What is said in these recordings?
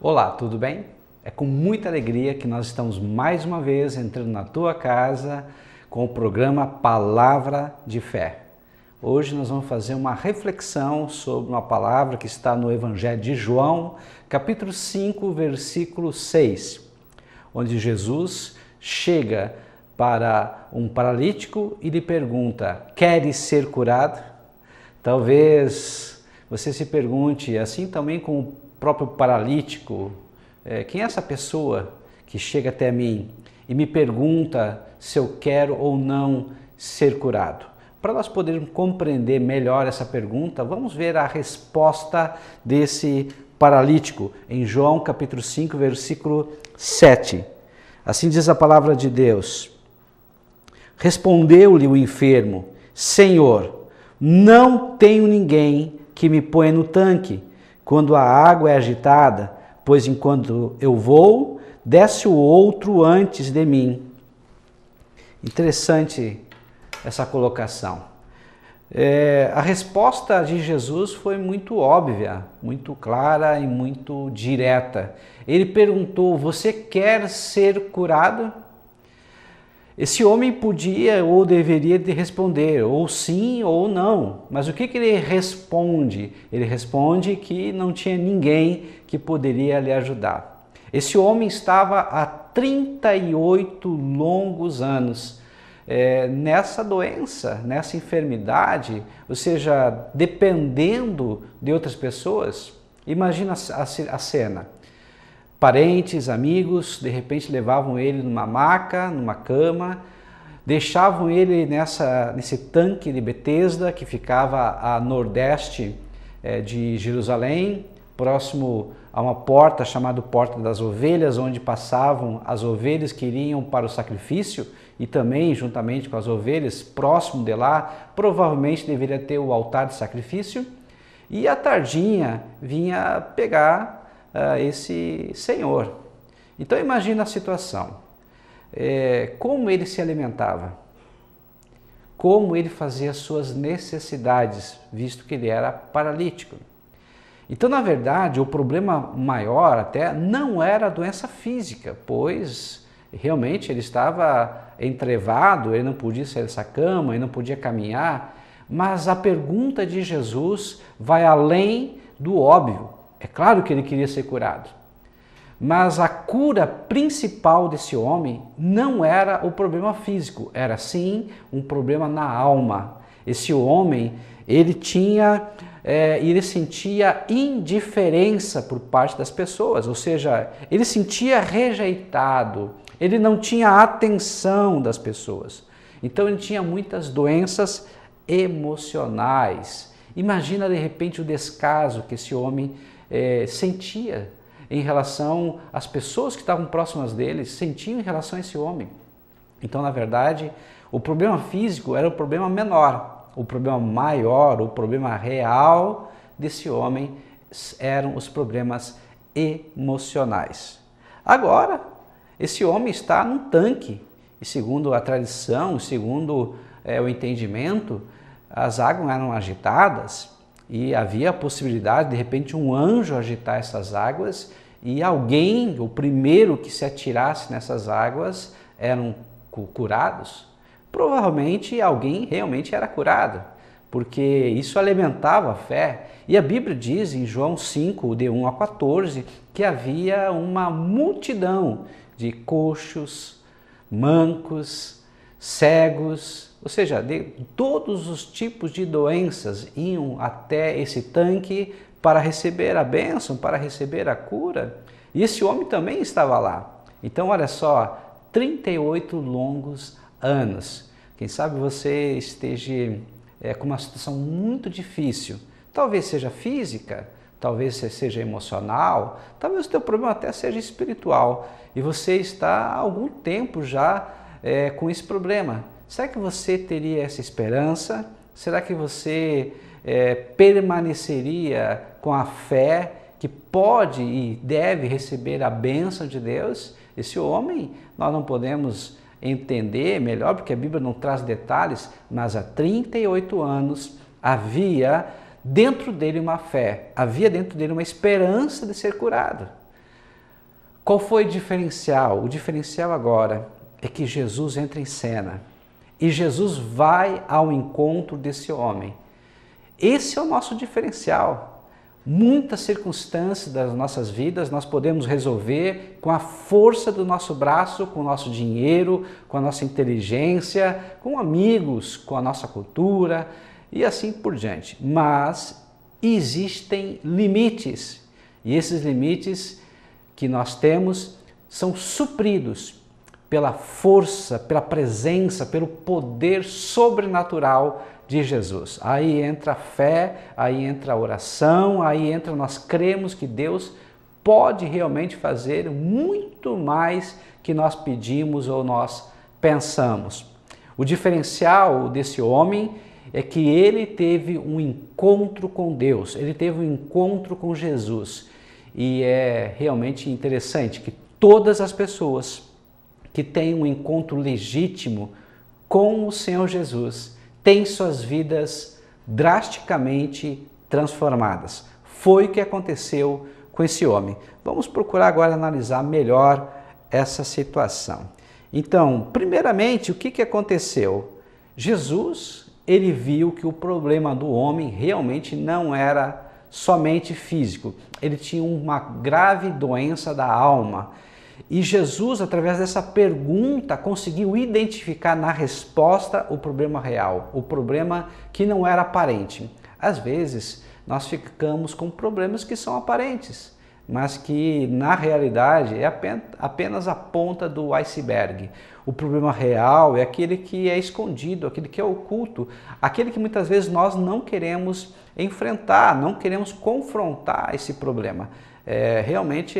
Olá, tudo bem? É com muita alegria que nós estamos mais uma vez entrando na tua casa com o programa Palavra de Fé. Hoje nós vamos fazer uma reflexão sobre uma palavra que está no Evangelho de João, capítulo 5, versículo 6, onde Jesus chega para um paralítico e lhe pergunta: queres ser curado? Talvez você se pergunte, assim também com o próprio paralítico, quem é essa pessoa que chega até mim e me pergunta se eu quero ou não ser curado? Para nós podermos compreender melhor essa pergunta, vamos ver a resposta desse paralítico em João capítulo 5, versículo 7. Assim diz a palavra de Deus: respondeu-lhe o enfermo: Senhor, não tenho ninguém que me ponha no tanque quando a água é agitada, pois enquanto eu vou, desce o outro antes de mim. Interessante essa colocação. A resposta de Jesus foi muito óbvia, muito clara e muito direta. Ele perguntou: você quer ser curado? Esse homem podia ou deveria responder ou sim ou não, mas o que ele responde? Ele responde que não tinha ninguém que poderia lhe ajudar. Esse homem estava há 38 longos anos nessa doença, nessa enfermidade, ou seja, dependendo de outras pessoas. Imagina a cena. Parentes, amigos, de repente levavam ele numa maca, numa cama, deixavam ele nesse tanque de Betesda, que ficava a nordeste de Jerusalém, próximo a uma porta chamada Porta das Ovelhas, onde passavam as ovelhas que iriam para o sacrifício, e também, juntamente com as ovelhas, próximo de lá, provavelmente deveria ter o altar de sacrifício, e à tardinha vinha pegar esse senhor. Então imagina a situação, como ele se alimentava, como ele fazia as suas necessidades, visto que ele era paralítico. Então, na verdade, o problema maior até não era a doença física, pois realmente ele estava entrevado, ele não podia sair dessa cama, ele não podia caminhar, mas a pergunta de Jesus vai além do óbvio. É claro que ele queria ser curado, mas a cura principal desse homem não era o problema físico, era sim um problema na alma. Esse homem, ele sentia indiferença por parte das pessoas, ou seja, ele sentia rejeitado, ele não tinha atenção das pessoas. Então ele tinha muitas doenças emocionais. Imagina de repente o descaso que esse homem sentia em relação às pessoas que estavam próximas dele, sentiam em relação a esse homem. Então, na verdade, o problema físico era o problema menor. O problema maior, o problema real desse homem eram os problemas emocionais. Agora, esse homem está num tanque e, segundo a tradição, segundo o entendimento, as águas eram agitadas e havia a possibilidade, de repente, um anjo agitar essas águas e alguém, o primeiro que se atirasse nessas águas, eram curados. Provavelmente alguém realmente era curado, porque isso alimentava a fé. E a Bíblia diz em João 5, de 1 a 14, que havia uma multidão de coxos, mancos, cegos, ou seja, de todos os tipos de doenças iam até esse tanque para receber a bênção, para receber a cura. E esse homem também estava lá. Então, olha só, 38 longos anos. Quem sabe você esteja com uma situação muito difícil. Talvez seja física, talvez seja emocional, talvez o teu problema até seja espiritual. E você está há algum tempo já com esse problema. Será que você teria essa esperança? Será que você permaneceria com a fé que pode e deve receber a bênção de Deus? Esse homem, nós não podemos entender melhor, porque a Bíblia não traz detalhes, mas há 38 anos havia dentro dele uma fé, havia dentro dele uma esperança de ser curado. Qual foi o diferencial? O diferencial agora é que Jesus entra em cena e Jesus vai ao encontro desse homem. Esse é o nosso diferencial. Muitas circunstâncias das nossas vidas nós podemos resolver com a força do nosso braço, com o nosso dinheiro, com a nossa inteligência, com amigos, com a nossa cultura e assim por diante. Mas existem limites e esses limites que nós temos são supridos pela força, pela presença, pelo poder sobrenatural de Jesus. Aí entra a fé, aí entra a oração, aí entra nós cremos que Deus pode realmente fazer muito mais que nós pedimos ou nós pensamos. O diferencial desse homem é que ele teve um encontro com Deus, ele teve um encontro com Jesus. E é realmente interessante que todas as pessoas que têm um encontro legítimo com o Senhor Jesus têm suas vidas drasticamente transformadas. Foi o que aconteceu com esse homem. Vamos procurar agora analisar melhor essa situação. Então, primeiramente, o que aconteceu? Jesus, ele viu que o problema do homem realmente não era somente físico. Ele tinha uma grave doença da alma. E Jesus, através dessa pergunta, conseguiu identificar na resposta o problema real, o problema que não era aparente. Às vezes, nós ficamos com problemas que são aparentes, mas que na realidade é apenas a ponta do iceberg. O problema real é aquele que é escondido, aquele que é oculto, aquele que muitas vezes nós não queremos enfrentar, não queremos confrontar esse problema. Realmente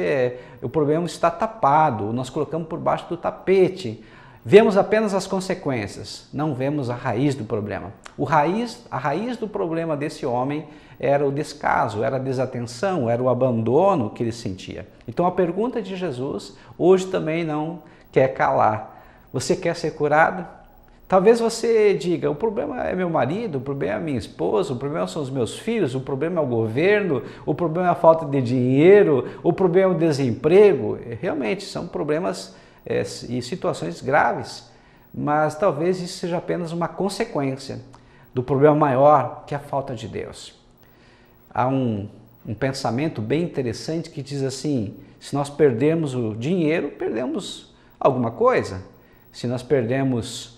o problema está tapado, nós colocamos por baixo do tapete. Vemos apenas as consequências, não vemos a raiz do problema. A raiz do problema desse homem era o descaso, era a desatenção, era o abandono que ele sentia. Então a pergunta de Jesus hoje também não quer calar. Você quer ser curado? Talvez você diga, o problema é meu marido, o problema é minha esposa, o problema são os meus filhos, o problema é o governo, o problema é a falta de dinheiro, o problema é o desemprego. Realmente são problemas e situações graves, mas talvez isso seja apenas uma consequência do problema maior, que é a falta de Deus. Há um pensamento bem interessante que diz assim, se nós perdermos o dinheiro, perdemos alguma coisa. Se nós perdemos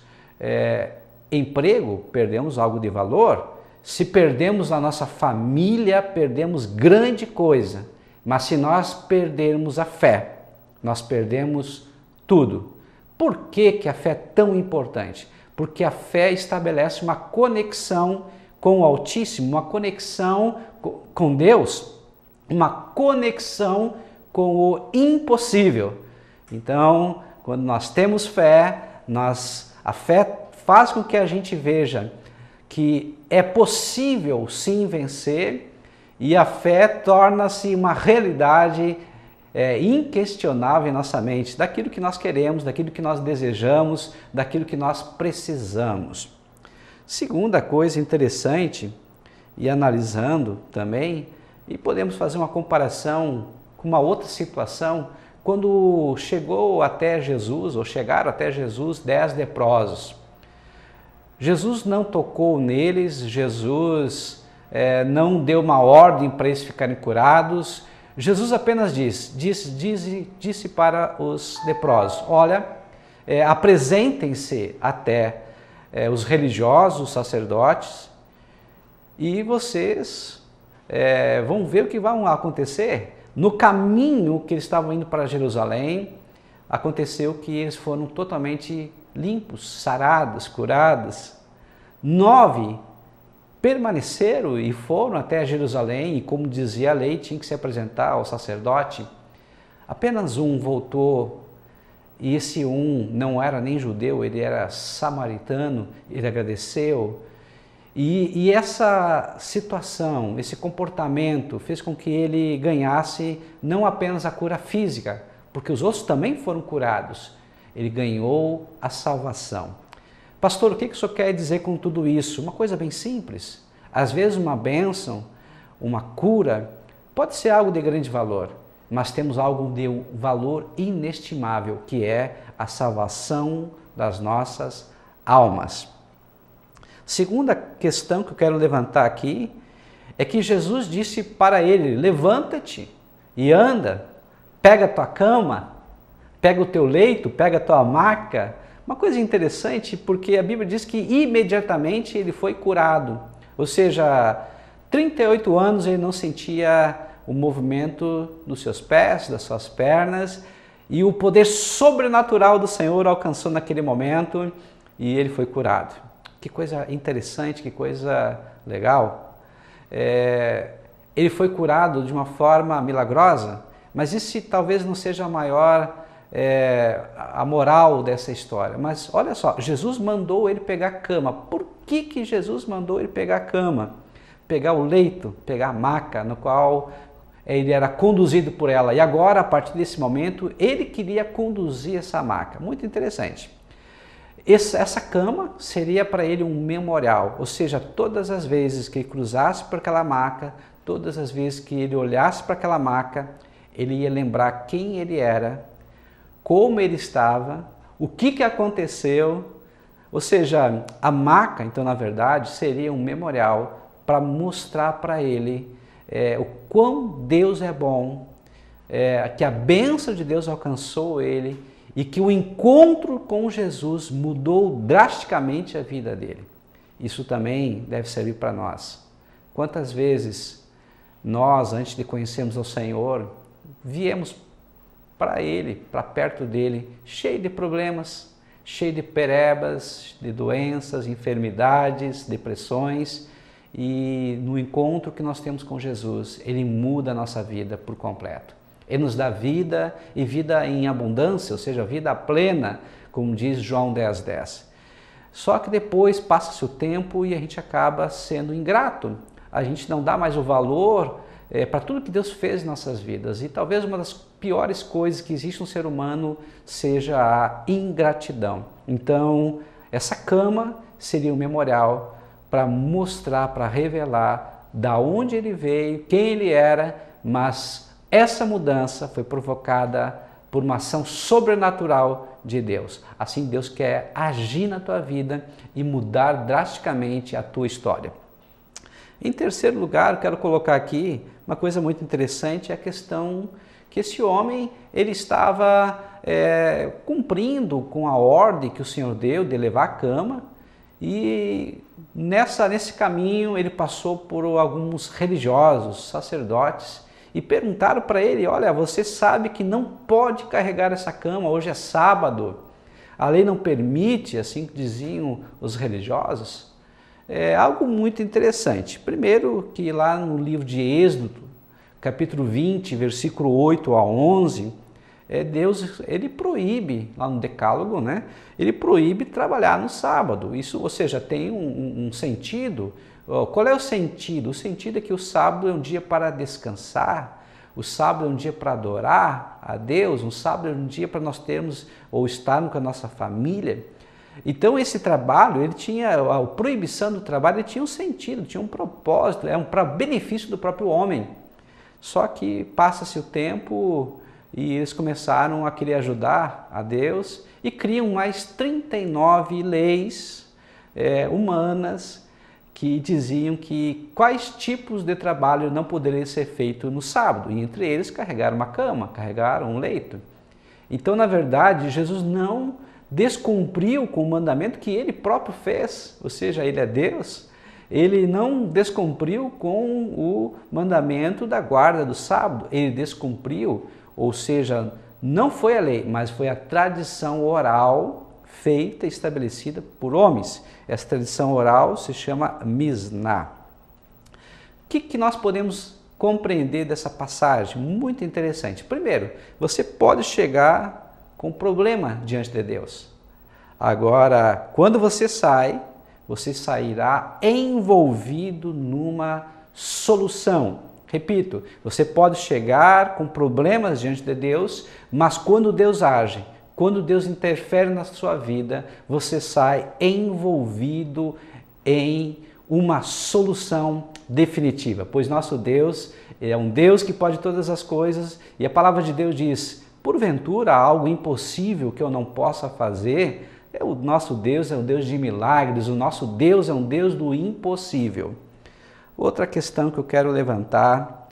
emprego, perdemos algo de valor. Se perdemos a nossa família, perdemos grande coisa. Mas se nós perdermos a fé, nós perdemos tudo. Por que a fé é tão importante? Porque a fé estabelece uma conexão com o Altíssimo, uma conexão com Deus, uma conexão com o impossível. Então, quando nós temos fé, a fé faz com que a gente veja que é possível sim vencer e a fé torna-se uma realidade inquestionável em nossa mente, daquilo que nós queremos, daquilo que nós desejamos, daquilo que nós precisamos. Segunda coisa interessante, e analisando também, e podemos fazer uma comparação com uma outra situação, quando chegou até Jesus, ou chegaram até Jesus 10 leprosos. Jesus não tocou neles, Jesus não deu uma ordem para eles ficarem curados. Jesus apenas disse para os leprosos, olha, apresentem-se até os religiosos, os sacerdotes, e vocês vão ver o que vai acontecer. No caminho que eles estavam indo para Jerusalém, aconteceu que eles foram totalmente limpos, sarados, curados. 9 permaneceram e foram até Jerusalém, e como dizia a lei, tinha que se apresentar ao sacerdote. Apenas um voltou, e esse um não era nem judeu, ele era samaritano, ele agradeceu. E essa situação, esse comportamento fez com que ele ganhasse não apenas a cura física, porque os outros também foram curados. Ele ganhou a salvação. Pastor, o que o senhor quer dizer com tudo isso? Uma coisa bem simples. Às vezes uma bênção, uma cura, pode ser algo de grande valor, mas temos algo de valor inestimável, que é a salvação das nossas almas. Segunda questão que eu quero levantar aqui é que Jesus disse para ele: levanta-te e anda, pega a tua cama, pega o teu leito, pega a tua maca. Uma coisa interessante, porque a Bíblia diz que imediatamente ele foi curado. Ou seja, 38 anos ele não sentia o movimento dos seus pés, das suas pernas, e o poder sobrenatural do Senhor alcançou naquele momento e ele foi curado. Que coisa interessante, que coisa legal. Ele foi curado de uma forma milagrosa, mas isso talvez não seja a maior a moral dessa história. Mas olha só, Jesus mandou ele pegar a cama. Por que Jesus mandou ele pegar a cama? Pegar o leito, pegar a maca no qual ele era conduzido por ela. E agora, a partir desse momento, ele queria conduzir essa maca. Muito interessante. Essa cama seria para ele um memorial, ou seja, todas as vezes que ele cruzasse por aquela maca, todas as vezes que ele olhasse para aquela maca, ele ia lembrar quem ele era, como ele estava, o que aconteceu. Ou seja, a maca, então, na verdade, seria um memorial para mostrar para ele o quão Deus é bom, que a bênção de Deus alcançou ele e que o encontro com Jesus mudou drasticamente a vida dele. Isso também deve servir para nós. Quantas vezes nós, antes de conhecermos o Senhor, viemos para Ele, para perto dele, cheio de problemas, cheio de perebas, de doenças, enfermidades, depressões, e no encontro que nós temos com Jesus, Ele muda a nossa vida por completo. Ele nos dá vida e vida em abundância, ou seja, vida plena, como diz João 10:10. Só que depois passa-se o tempo e a gente acaba sendo ingrato. A gente não dá mais o valor para tudo que Deus fez em nossas vidas. E talvez uma das piores coisas que existe no ser humano seja a ingratidão. Então, essa cama seria um memorial para mostrar, para revelar da onde ele veio, quem ele era, mas essa mudança foi provocada por uma ação sobrenatural de Deus. Assim, Deus quer agir na tua vida e mudar drasticamente a tua história. Em terceiro lugar, eu quero colocar aqui uma coisa muito interessante, é a questão que esse homem ele estava cumprindo com a ordem que o Senhor deu de levar a cama, e nesse caminho ele passou por alguns religiosos, sacerdotes, e perguntaram para ele: olha, você sabe que não pode carregar essa cama, hoje é sábado, a lei não permite, assim diziam os religiosos. É algo muito interessante. Primeiro que lá no livro de Êxodo, capítulo 20, versículo 8 a 11, Deus ele proíbe, lá no Decálogo, né? Ele proíbe trabalhar no sábado. Isso, ou seja, tem um sentido. Qual é o sentido? O sentido é que o sábado é um dia para descansar, o sábado é um dia para adorar a Deus, o sábado é um dia para nós termos ou estarmos com a nossa família. Então esse trabalho, ele tinha, a proibição do trabalho, ele tinha um sentido, tinha um propósito, para benefício do próprio homem. Só que passa-se o tempo e eles começaram a querer ajudar a Deus e criam mais 39 leis humanas que diziam que quais tipos de trabalho não poderiam ser feitos no sábado, e entre eles carregar uma cama, carregar um leito. Então, na verdade, Jesus não descumpriu com o mandamento que ele próprio fez, ou seja, ele é Deus, ele não descumpriu com o mandamento da guarda do sábado, ele descumpriu, ou seja, não foi a lei, mas foi a tradição oral feita, estabelecida por homens. Essa tradição oral se chama Misná. O que nós podemos compreender dessa passagem? Muito interessante. Primeiro, você pode chegar com problema diante de Deus. Agora, quando você sairá envolvido numa solução. Repito, você pode chegar com problemas diante de Deus, mas quando Deus age, quando Deus interfere na sua vida, você sai envolvido em uma solução definitiva, pois nosso Deus, Ele é um Deus que pode todas as coisas, e a palavra de Deus diz, porventura há algo impossível que eu não possa fazer? O nosso Deus é um Deus de milagres, o nosso Deus é um Deus do impossível. Outra questão que eu quero levantar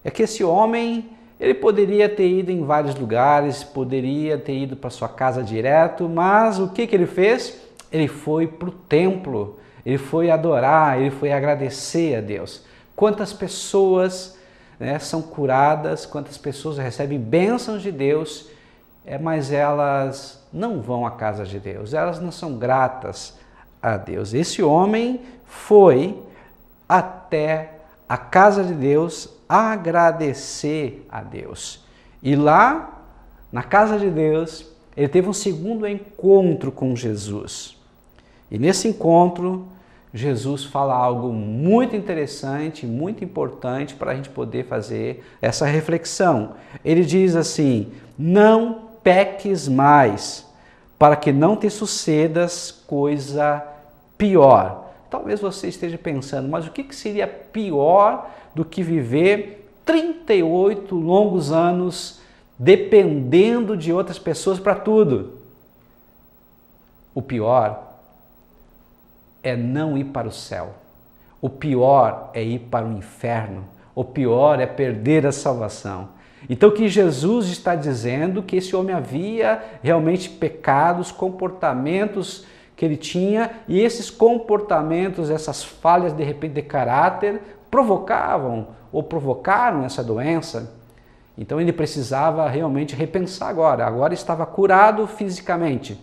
é que esse homem, ele poderia ter ido em vários lugares, poderia ter ido para sua casa direto, mas o que ele fez? Ele foi para o templo, ele foi adorar, ele foi agradecer a Deus. Quantas pessoas são curadas, quantas pessoas recebem bênçãos de Deus, mas elas não vão à casa de Deus, elas não são gratas a Deus. Esse homem foi até a casa de Deus agradecer a Deus. E lá, na casa de Deus, ele teve um segundo encontro com Jesus. E nesse encontro, Jesus fala algo muito interessante, muito importante para a gente poder fazer essa reflexão. Ele diz assim, não peques mais, para que não te sucedas coisa pior. Talvez você esteja pensando, mas o que seria pior do que viver 38 longos anos dependendo de outras pessoas para tudo? O pior é não ir para o céu. O pior é ir para o inferno. O pior é perder a salvação. Então, o que Jesus está dizendo que esse homem havia realmente pecados, comportamentos que ele tinha, e esses comportamentos, essas falhas de repente de caráter, provocavam ou provocaram essa doença. Então ele precisava realmente repensar agora estava curado fisicamente.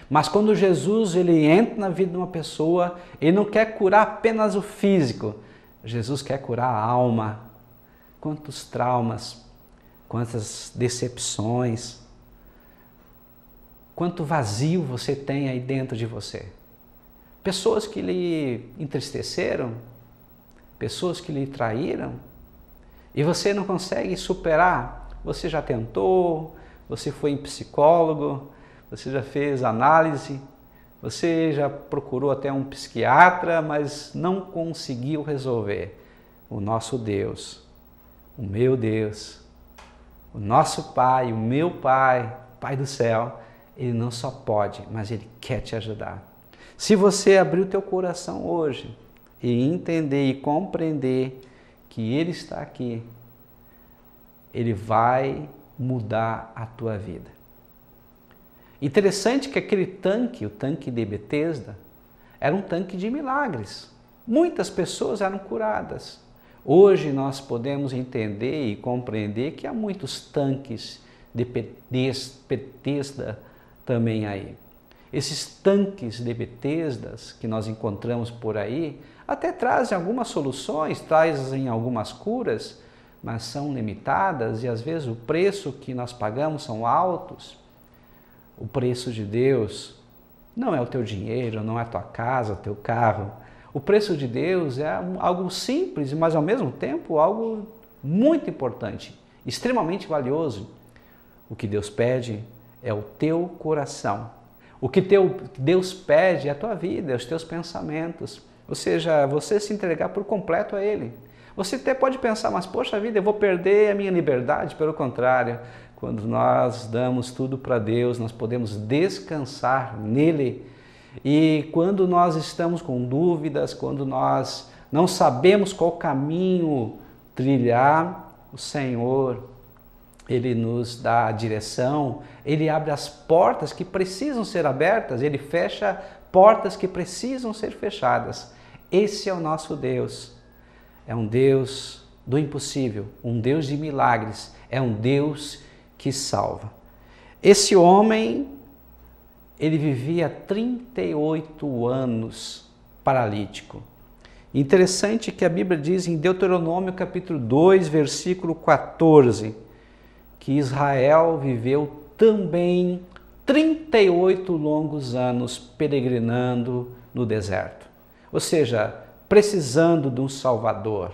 Mas quando Jesus ele entra na vida de uma pessoa, ele não quer curar apenas o físico, Jesus quer curar a alma. Quantos traumas, quantas decepções, quanto vazio você tem aí dentro de você. Pessoas que lhe entristeceram, pessoas que lhe traíram, e você não consegue superar. Você já tentou, você foi em psicólogo, você já fez análise, você já procurou até um psiquiatra, mas não conseguiu resolver. O nosso Deus, o meu Deus, o nosso Pai, o meu Pai, Pai do céu, Ele não só pode, mas Ele quer te ajudar. Se você abrir o teu coração hoje e entender e compreender que Ele está aqui, Ele vai mudar a tua vida. Interessante que aquele tanque, o tanque de Betesda, era um tanque de milagres. Muitas pessoas eram curadas. Hoje nós podemos entender e compreender que há muitos tanques de Betesda também aí. Esses tanques de Betesdas que nós encontramos por aí até trazem algumas soluções, trazem algumas curas, mas são limitadas e às vezes o preço que nós pagamos são altos. O preço de Deus não é o teu dinheiro, não é a tua casa, o teu carro. O preço de Deus é algo simples, mas ao mesmo tempo algo muito importante, extremamente valioso. O que Deus pede é o teu coração. O que Deus pede é a tua vida, é os teus pensamentos. Ou seja, você se entregar por completo a Ele. Você até pode pensar, mas poxa vida, eu vou perder a minha liberdade. Pelo contrário, quando nós damos tudo para Deus, nós podemos descansar nele. E quando nós estamos com dúvidas, quando nós não sabemos qual caminho trilhar, o Senhor, Ele nos dá a direção, Ele abre as portas que precisam ser abertas, Ele fecha portas que precisam ser fechadas. Esse é o nosso Deus. É um Deus do impossível, um Deus de milagres, é um Deus que salva. Esse homem, ele vivia 38 anos paralítico. Interessante que a Bíblia diz em Deuteronômio capítulo 2, versículo 14, que Israel viveu também 38 longos anos peregrinando no deserto. Ou seja, precisando de um Salvador.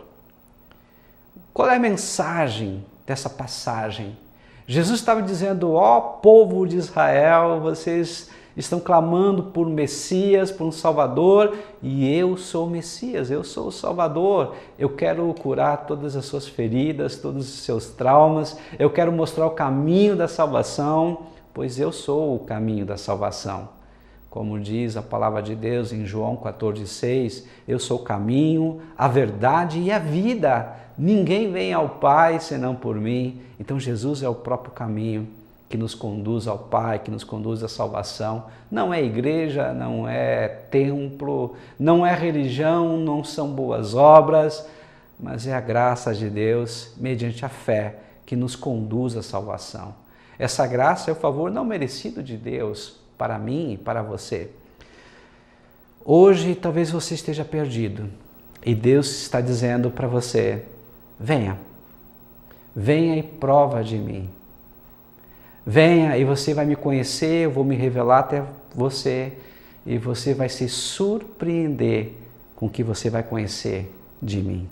Qual é a mensagem dessa passagem? Jesus estava dizendo, ó povo de Israel, vocês estão clamando por Messias, por um Salvador, e eu sou o Messias, eu sou o Salvador. Eu quero curar todas as suas feridas, todos os seus traumas, eu quero mostrar o caminho da salvação, pois eu sou o caminho da salvação. Como diz a palavra de Deus em João 14,6, eu sou o caminho, a verdade e a vida. Ninguém vem ao Pai senão por mim. Então Jesus é o próprio caminho que nos conduz ao Pai, que nos conduz à salvação. Não é igreja, não é templo, não é religião, não são boas obras, mas é a graça de Deus, mediante a fé, que nos conduz à salvação. Essa graça é o favor não merecido de Deus para mim e para você. Hoje talvez você esteja perdido e Deus está dizendo para você: venha, venha e prova de mim. Venha e você vai me conhecer, eu vou me revelar até você e você vai se surpreender com o que você vai conhecer de mim.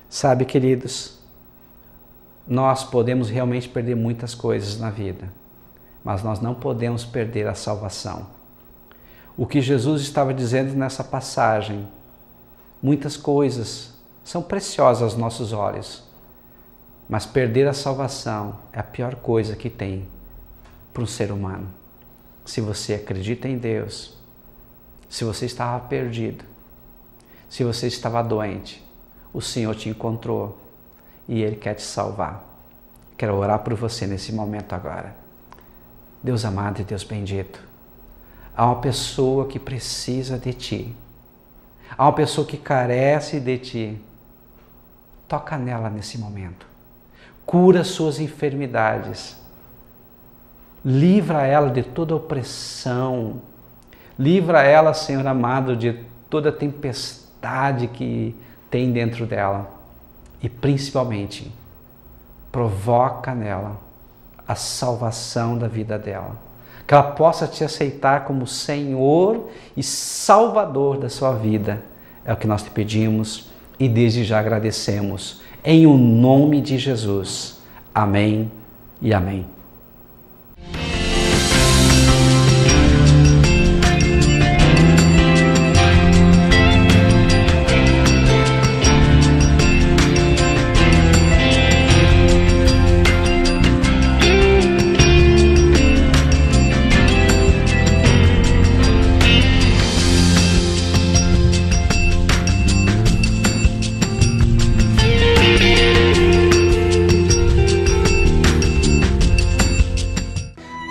Sabe, queridos, nós podemos realmente perder muitas coisas na vida, mas nós não podemos perder a salvação. O que Jesus estava dizendo nessa passagem, muitas coisas são preciosas aos nossos olhos, mas perder a salvação é a pior coisa que tem para um ser humano. Se você acredita em Deus, se você estava perdido, se você estava doente, o Senhor te encontrou e Ele quer te salvar. Quero orar por você nesse momento agora. Deus amado e Deus bendito, há uma pessoa que precisa de Ti, há uma pessoa que carece de Ti. Toca nela nesse momento. Cura suas enfermidades, livra ela de toda opressão, livra ela, Senhor amado, de toda tempestade que tem dentro dela e principalmente provoca nela a salvação da vida dela, que ela possa te aceitar como Senhor e Salvador da sua vida. É o que nós te pedimos e desde já agradecemos. Em o nome de Jesus. Amém e amém.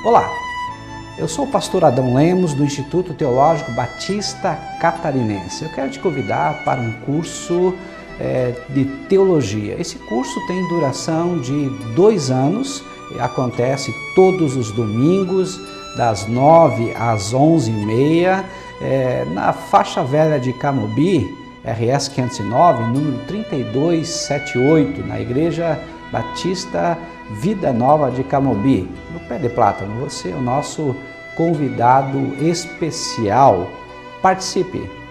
Olá, eu sou o pastor Adão Lemos do Instituto Teológico Batista Catarinense. Eu quero te convidar para um curso de teologia. Esse curso tem duração de 2 anos, acontece todos os domingos, das 9 às 11h30, na faixa velha de Camobi, RS 509, número 3278, na Igreja Batista Vida Nova de Camobi, no Pé de Plátano. Você é o nosso convidado especial. Participe!